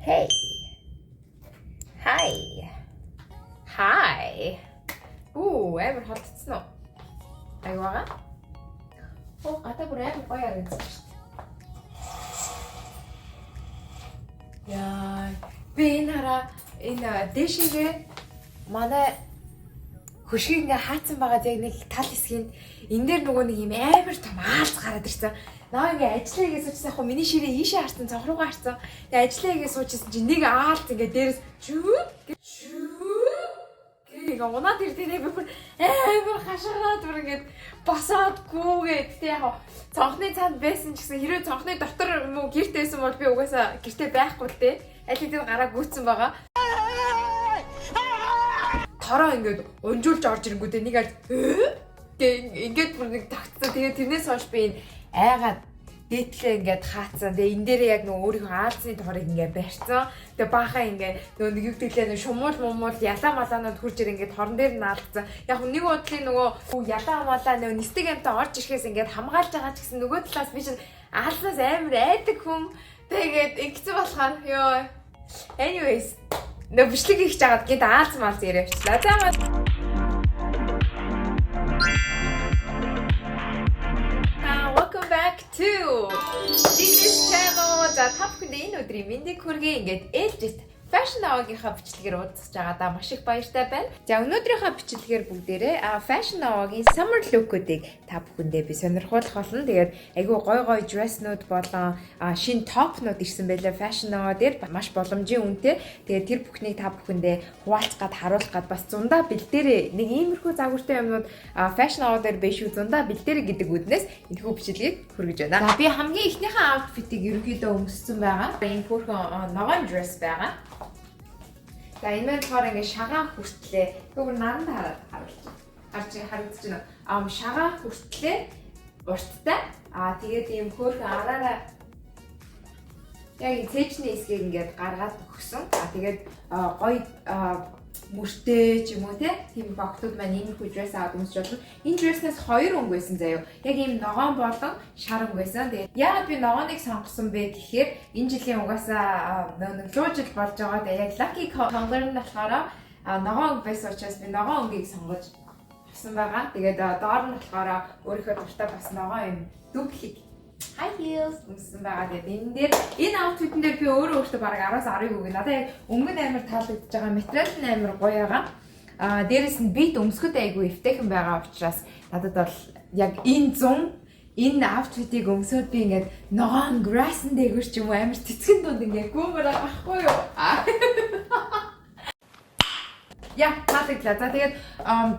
Hey. Hi. Hi. Амар холдсон уу? Аюугаа. Гадаа бүр амар гоё харагдсан шүү дээ. Яа, би энэ дэшигээ манай хөшиг ингээ хаацсан байгаа яг нэг тал хэсгийн энэ дээр нөгөө нэг юм амар том аалз гараад ирсэн. Наа ингээ ажиллаа игээ суучсан яг хөө миний ширээ ийшээ харсан, цонх руугаа харсан. Тэгээ ажиллаа игээ суучсан чинь нэг аалз ингээ дээрээс ингээ унаад ирдээ би бүр амар хашаад бүр ингээ босоод гүүгээд тэг яг цонхны цаанд байсан ч гэсэн хэрвээ цонхны дотор юм уу гэртээсэн бол би угаасаа гэртээ байхгүй л дээ. Аль хэдийн гараа гүйцсэн байгаа. Тараа ингээд унжуулж орж ирэнгүүтээ нэг аль ингээд бүр нэг тогтсон. Тэгээ тэрнээс хойш би энэ айгаад дээдлээ ингээд хаацсан. Тэгээ энэ дээрээ яг нөгөө өөрийнхөө аалзны торыг ингээд барьсан. Тэгээ баахаа ингээд нөгөө нэг югдэглээ нэг шумуул ялаа малаанууд хурж ир ингээд хорон дээр нь аалцсан. Яг нэг бодлын нөгөө ялаа малаа нөгөө нисдэг амтаа орж ирэхээс ингээд хамгаалж байгаа ч гэсэн нөгөө талаас би чинь аалзнаас амар айдаг хүн. Тэгээд ингэсэн болохоор ёо. Anyways нөө бичлэг хийх жагаад гээд аалз маалз яриа авчлаа. За маа. Welcome back to this channel. За та бүхэнд энэ өдрийн мэндийг хүргэе. Ингээд ээлжит fashion авагийнхаа бичлэгээр уулзах жагаадаа маш их баяртай байна. За өнөөдрийнхөө бичлэгээр бүгдээрээ fashion авагийн summer look-уудыг та бүхэндээ би сонирхуулах болно. Тэгээд айгүй гой dress-нууд болон шинэ top-нууд ирсэн байлаа fashion аваа дээр маш боломжийн үнэтэй. Тэгээд тэр бүхнийг та бүхэндээ хуваалцгаад харуулах гад бас зундаа бэлдээрээ нэг иймэрхүү загвартай юмнууд fashion аваа дээр биш үү зундаа бэлдээрээ гэдэг үднээс энэхүү бичлэгийг хүргэж байна. За би хамгийн ихнийхээ outfit-ийг ерөнхийдөө өмссөн байгаа. Энэ бүрхэн ногоон dress байгаа. За энэ болохоор ингээ шагаан хүртлээ. Гүр наранд харуулж харагдаж байна. Шагаан хүртлээ урттай. Тэгээд ийм хөөрхөн араараа яг цээжний хэсгийг ингээд гаргаад өгсөн. Тэгээд гоё мөртэй ч юм уу тийм богтууд маань иймэрхүү dress аваад өмсч болно. Энэ dress-наас хоёр өнгө байсан заяа. Яг ийм ногоон болон шар өнгө байсан. Тэгээд яагаад би ногооныг сонгосон бэ гэхээр энэ жилийн угаасаа нэг луу жил болж байгаа. Тэгээд яг lucky color нь болохоор ногоон өнгө байсан учраас би ногоон өнгийг сонгож авсан байгаа. Тэгээд доор нь болохоор өөрийнхөө дуртай бас ногоон юм дублик high heels өмссөн байгаа. Тэгээд энэ дээр энэ outfit-эн дээр би өөрөө бараг 10-аас 10 үг. Надад яг өнгө нь амар таалагдж байгаа. Материал нь амар гоё байгаа. Дээрээс нь бит өмсгөд айгүй эвтэйхэн байгаа учраас надад бол яг энэ outfit-ийг өмсөд би ингээд ногоон grass-н дээгүүр ч юм уу амар цэцгэн дунд ингээд гүмээр авахгүй юу? Яа, таалагдлаа. За тэгээд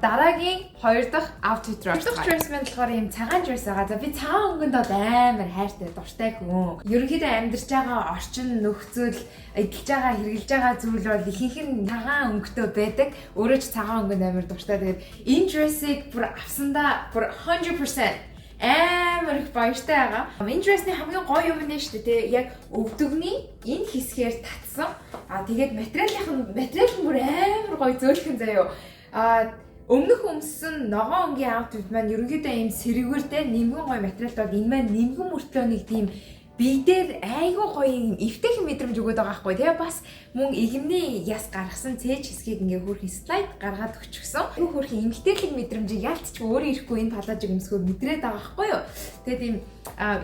дараагийн хоёр дахь outfit руу орох. Dress маань болохоор ийм цагаан dress байгаа. За би цагаан өнгөнд бол амар хайртай, дуртай хүн. Ерөнхийдөө амьдарч байгаа орчин нөхцөл, эдэлж байгаа, хэрглэж байгаа зүйл бол ихэнх нь цагаан өнгөтэй байдаг. Өөрөө ч цагаан өнгөнд амар дуртай. Тэгээд энэ dress-ийг бүр авсандаа бүр 100% амар их баяртай байгаа. Энэ dress-ний хамгийн гоё юм нь шүү дээ. Яг өвдөгний энэ хэсгээр татсан. Тэгээд материал нь бүр амар гоё зөөлхөн заяо. Өмнөх өмссөн ногоон өнгийн outfit маань ерөнхийдөө ийм сэргүүртэй нимгэн гоё материалтай бол энэ маань нимгэн мөртлөө нэг тийм бидээр айгүй гоё эвтэйхэн мэдрэмж өгöd байгаа байхгүй тэгээ бас мөн игэмний яс гаргасан цээж хэсгийг ингээ хөөрхөн слайд гаргаад өгчихсөн. Айгүй хөөрхөн эмгтээрлэг мэдрэмжийг ялцч өөрөө ирэхгүй энэ палажиг өмсгөө мэдрээд байгаа байхгүй юу. Тэгээд ийм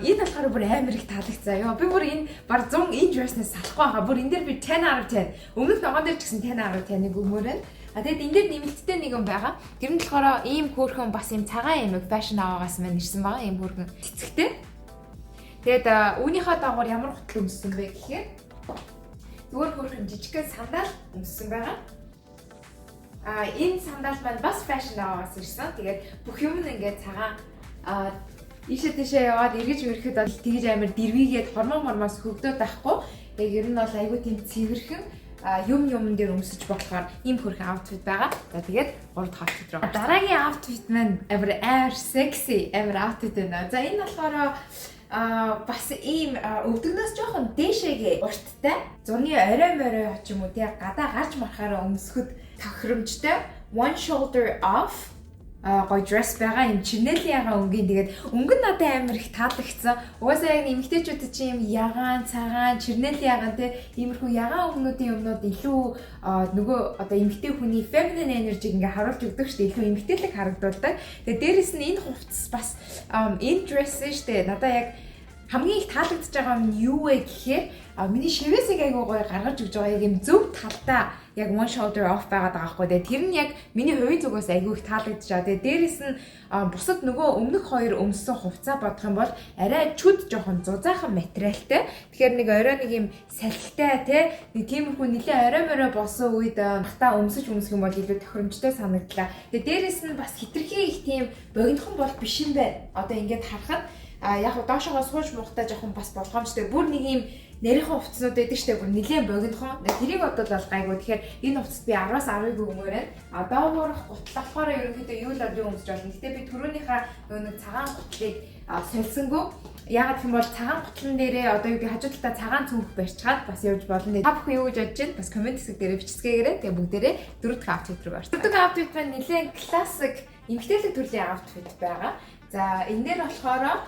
энэ болохоор бүр амар их таалагдсан ёо. Би бүр энэ баг 100 энэ dress-наас салахгүй байгаа. Бүр энэ дээр би 10 out of 10. Өмнөх ногоон дээр ч гэсэн 10 out of 10-ыг өгмөрөө. Тэгээд энэ дээр нэмэлттэй нэг юм байгаа. Тэр нь болохоор ийм хөөрхөн бас ийм цагаан юм fashion аваагаас маань ирсэн байгаа. Ийм хөөрхөн цэцэгтэй. Тэгээд үүнийхээ дагавар ямар хөтөл өмссөн бэ гэхээр зүгээр хөөрхөн жижигхэн сандал өмссөн байгаа. Энэ сандал маань бас fashion аваагаас ирсэн. Тэгээд бүх юм нь ингээд цагаан ийшээ тийшээ яваад эргэж мөрөхөд бол тэгж амар дэрвийгээд хормоос хөгдөөд байхгүй. Яг ер нь бол айгүй тийм цэвэрхэн юм дээр өмсөж болохоор ийм хөрхөн outfit байгаа. За тэгээд 3 дахь outfit руу. Дараагийн outfit маань амар sexy outfit байна. За энэ болохоор бас ийм өвдөгнөөс жоохон дээшээгээ урттай зуны орой ч юм уу тий гадаа гарч марахаараа өмсөхөд тохиромжтой one shoulder off гоё dress байгаа юм чинэлийн ягаан өнгөний тэгээд өнгө нь надад амар их таалагдсан. Угаасаа яг эмэгтэйчүүд чинь юм ягаан, цагаан, чинэлийн ягаан те иймэрхүү ягаан өнгөнүүдийн өмнөд илүү нөгөө одоо эмэгтэй хүний feminine energy-г ингээ харуулж өгдөг шүү дээ. Илүү эмэгтэйлэг харагдуулдаг. Тэгээд дээрэс нь энэ хувцас бас энэ dress шүү дээ. Надад яг хамгийн их таалагдж байгаа юм юу вэ гэхээр миний шивээсийг айгуу гоё гаргаж өгж байгаа яг юм зөв талдаа яг one shoulder off байгаад байгаа байхгүй. Тэгээ тэр нь яг миний хувийн зүгээс айгуу их таалагдж байгаа. Тэгээ дээрэс нь бусад нөгөө өмнөх хоёр өмссөн хувцас бодох юм бол арай чүд жоохон зузаахан материалтай. Тэгэхээр нэг орой нэг юм салхитай те нэг тиймэрхүү нэлээ орой морой болсон үед хата өмсөж юм бол илүү тохиромжтой санагдлаа. Тэгээ дээрэс нь бас хитрхи их тийм богинохон бол биш юм байна. Одоо ингээд харахад яг доошогоо сууж мухтай жоохон бас болгоомжтой. Бүр нэг юм нэрийнхэн хувцснууд байдаг штэ бүр нэлээд богинохон. Тэрийг бодвол гайгүй. Тэгэхээр энэ хувцас би 10-аас 10-ыг өгмөр байна. Доогоорох гутлахаараа ерөнхийдөө юу л одоо өмсөж болно. Гэтэ би түрүүнийхээ нэг цагаан гутлыг сольсонгүй. Ягаад гэх юм бол цагаан гутлан дээрээ одоо юу гэх хажуу талдаа цагаан цүнх барьчаад бас явж болно. Та бүхэн юу гэж бодож байна? Бас комент хэсэг дээр бичцгээгээрэй. Тэгээ бүгдээрээ дөрөвдүгээр outfit руу орчих. Дөрөвдүгээр outfit маань нэлээд классик эмэгтэйлэг төрлийн outfit байгаа. За энэ дээр болохоор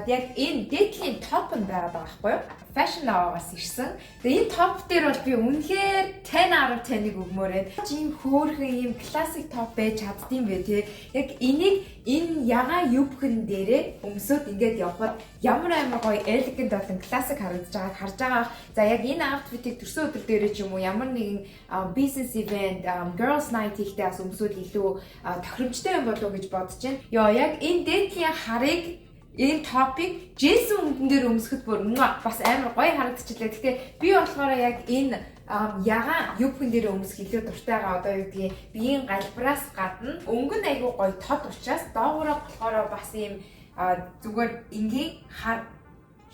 яг энэ дээдлийн топ нь байгаад байгаа байхгүй юу? Fashion Now-аас ирсэн. Тэгээ энэ топ дээр бол би үнэхээр 10/10-ыг өгмөр байна. Ийм хөөрхөн ийм классик топ байж чаддсан бэ тий. Яг энийг энэ ягаан юбхэн дээрээ өмсөд ингээд явхад ямар амар гоё elegant болон классик харагдаж байгааг харж байгаа. За яг энэ outfit-ийг төрсөн өдөр дээрээ ч юм уу ямар нэгэн business event, girls night хийхдээ бас өмсөд илүү тохиромжтой юм болов уу гэж бодож байна. Яа яг энэ дээдлийн харыг энэ топик джинс өмдөн дээр өмсөхөд бүр бас амар гоё харагдчихлаа. Гэхдээ би болохоор яг энэ ягаан юбхэн дээр өмсөх илүү дуртай байгаа. Одоо юу гэдгийг биеийн галбраас гадна өнгө нь айгүй гоё тод учраас доогоороо болохоор бас ийм зүгээр энгийн хар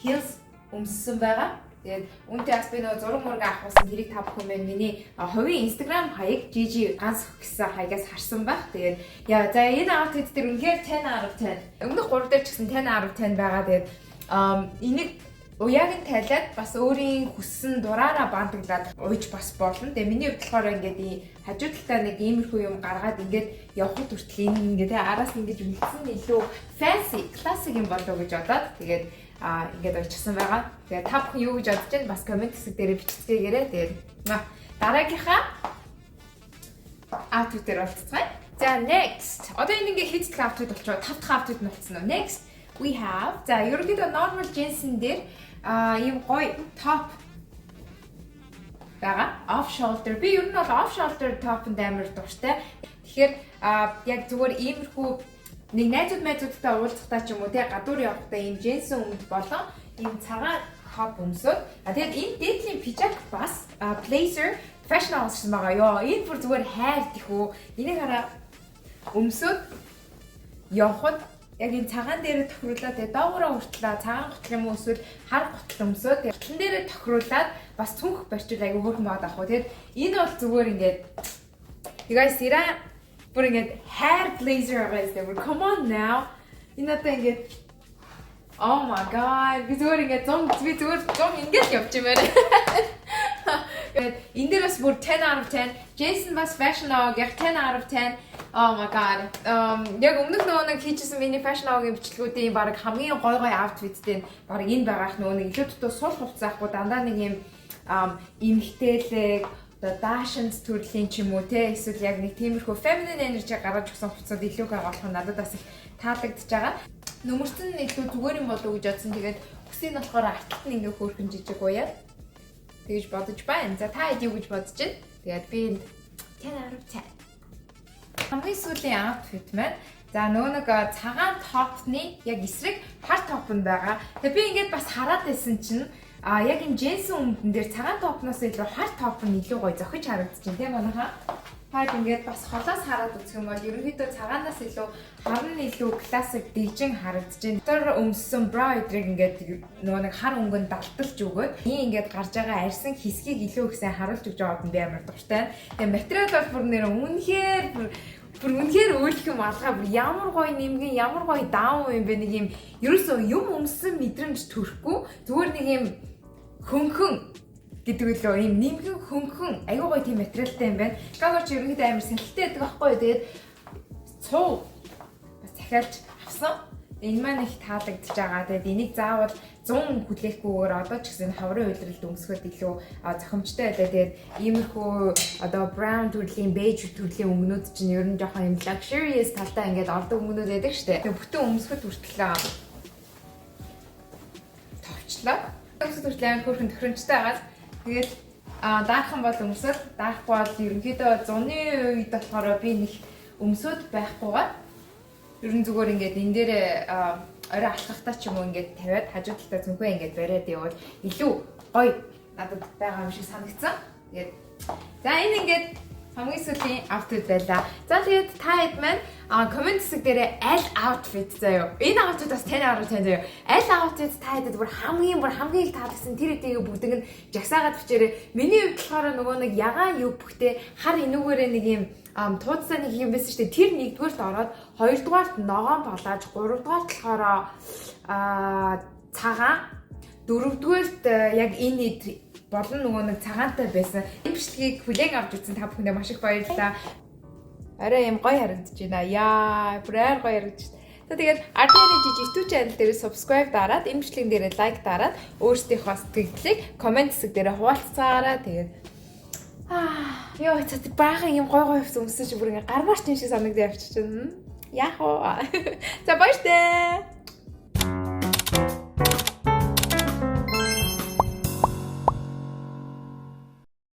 heels өмссөн байгаа. Тэгээд үнтэй бас би нөгөө зураг мураг авахсан тэрийг та бүхэн маань миний хувийн Instagram хаяг GG ганц гэсэн хаягаас харсан байх. Тэгээд яа за энэ outfit дээр үнэхээр 10/10. Өмнөх 3 дээр ч гэсэн 10/10 байгаа. Тэгээд энийг уяаг нь тайлаад бас өөрийн хүссэн дураараа бандаглаад ууж бас болно. Тэгээ миний хувьд болохоор ингээд хажуу талдаа нэг иймэрхүү юм гаргаад ингээд явхад хүртэл ингээд араас ингээд үлдсэн илүү fancy, classic юм болов гэж бодоод тэгээд ингээд очсон байгаа. Тэгээ та бүхэн юу гэж бодож байна? Бас комент хэсэг дээр бичцгээгээрэй. Тэгээд дараагийнхаа outfit дээр болцгоё. За next. Одоо энэ ингээд хэд дахь outfit болчихоо? 5 дахь outfit нь болцсон уу? Next we have. За ерөнхийдөө normal jeans-ын дээр ийм гоё top байгаа. Off shoulder. Би ер нь бол off shoulder top-нд амар дуртай. Тэгэхээр яг зүгээр иймэрхүү нэг найзуудтай уулзахтаа ч юм уу те гадуур явахдаа ийм джинс өмд болон ийм цагаан топ өмсөд. Тэгээд энэ дээдлийн пижак бас blazer fashion авсан байгаа ёо. Энэ бүр зүгээр хайр тэхүү. Энийг хараа өмсөд явхад яг энэ цагаан дээр тохируулаад тэгээ доогоороо хүртлээ цагаан гутал юм уу эсвэл хар гутал өмсөд гутлан дээр тохируулаад бас цүнх барьчул айгүй хөөрхөн баад авах. Тэгээд энэ бол зүгээр ингээд you guys see that? Бүр ингээд hair blazer байгаа юм. Come on now. Энэ одоо ингээд oh my god. Би зүгээр ингээд 100 ингээд явж юм байна. Энэ дээр бас бүр 10/10. Jason бас fashion аваг яг 10/10. Oh my god. Яг өмнөх нэг хийчихсэн миний fashion авагийн бичлэгүүдийн баг хамгийн гой outfitтэй баг энэ байгаах нэг илүү дутуу сул хувцас ахгүй дандаа нэг юм эмхтэлэг одоо Dashens төрлийн ч юм уу те эсвэл яг нэг тиймэрхүү feminine energy гаргаж өгсөн хувцасууд илүү болох нь надад бас их таалагдж байгаа. Нөмөрцөн нь илүү зүгээр юм болов уу гэж бодсон. Тэгээд хүсийн болохоор артлт нь ингээ хөөрхөн жижиг уяа. Тэгэж бодож байна. За та хэд юу гэж бодож байна? Тэгээд би 10/10. Хамгийн сүүлийн outfit маань за нөгөө нэг цагаан топны яг эсрэг хар топ нь байгаа. Тэгээд би ингээд бас хараад байсан чинь яг энэ джинс өмдөн дээр цагаан топноос илүү хар топ нь илүү гоё зохиж харагдаж байна тийм манайхаа. Хаад ингээд бас холоос хараад үзэх юм бол ерөнхийдөө цагаанаас илүү хар нь илүү классик дижин харагдаж байна. Тэр өмссөн бра эдрийг ингээд нөгөө нэг хар өнгөнд далталж өгөөд ийм ингээд гарч байгаа арьсан хэсгийг илүү их сайн харуулж өгч байгаад би амар дуртай. Тэгээ материал бол бүр нэр үнэхээр өөлөх юм алгаа бүр ямар гоё нэмгэн ямар гоё даун юм бэ нэг юм ерөөсөө юм өмссөн мэдрэмж төрөхгүй зүгээр нэг юм хөнхөн гэдэг үлээ ийм нэмгэн хөнхөн аюу гоё тийм материалтай юм байна. Гагаач ерөнхийдөө амар салхитай байдаг байхгүй юу. Тэгээд цуу бас захиалж авсан. Энэ маань их таалагдж байгаа. Тэгээд энийг заавал 100 хүлээхгүйгээр одоо ч гэсэн хаврын үйлрэлд өмсгөхөд илүү зохимжтой байлаа. Тэгээд иймэрхүү одоо brown төрлийн, beige төрлийн өнгөнүүд чинь ер нь жоохон юм luxurious талтай ингээд ордог өнгөнүүд байдаг шүү дээ. Тэгээд бүтэн өмсгөхөд хүртэл товчлоо. Өмсгөхөд хүртэл амар хөөрхөн тохиромжтой байгаа. Тэгээд даахын бол өмсөл, даахгүй бол ерөнхийдөө зуны үед болохоор би нэг өмсөд байхгүйгээр ер нь зүгээр ингээд энэ дээр орой алхахтаа ч юм уу ингээд тавиад хажуу талдаа цүнхээ ингээд бариад явбал илүү гоё надад байгаа юм шиг санагдсан. Тэгээд за энэ ингээд хамгийн сүүлийн outfit байлаа. За тэгээд та хэд маань коммент хэсэг дээр аль outfit заяа. Энэ outfit бас таны арга тань заяа. Аль outfit та хэдэд бүр хамгийн их таалагдсан тэр хэдийг бүгдийг нь жагсаагаад бичээрэй. Миний хувьд болохоор нөгөө нэг ягаан юу бүхтэй хар энүүгээрээ нэг юм туудсаа нэг юм байсан шүү дээ. Тэр нэгдүгээрт ороод хоёрдугаарт ногоон болоож, гуравдугаарт болохоор цагаан, дөрөвдүгээрт яг энэ болон нөгөө нэг цагаантай байсан. Энэ бичлэгийг хүлээн авч үзсэн та бүхэндээ маш их баярлалаа. Арай юм гоё харагдаж байна. Яа, бүр гоё харагдаж байна. Тэгээд RTN YouTube channel дээр subscribe дараад, энэ бичлэгэн дээр лайк дараад, өөрсдийнхөө сэтгэлдлийг комент хэсэг дээр хуваалцаарай. Тэгээд ёо цэцэг баахан юм гоё юмсан өмсөн чи бүр ингээ гармаарч юм шиг санагдаж явчих чинь. Яах вэ? За баяртай.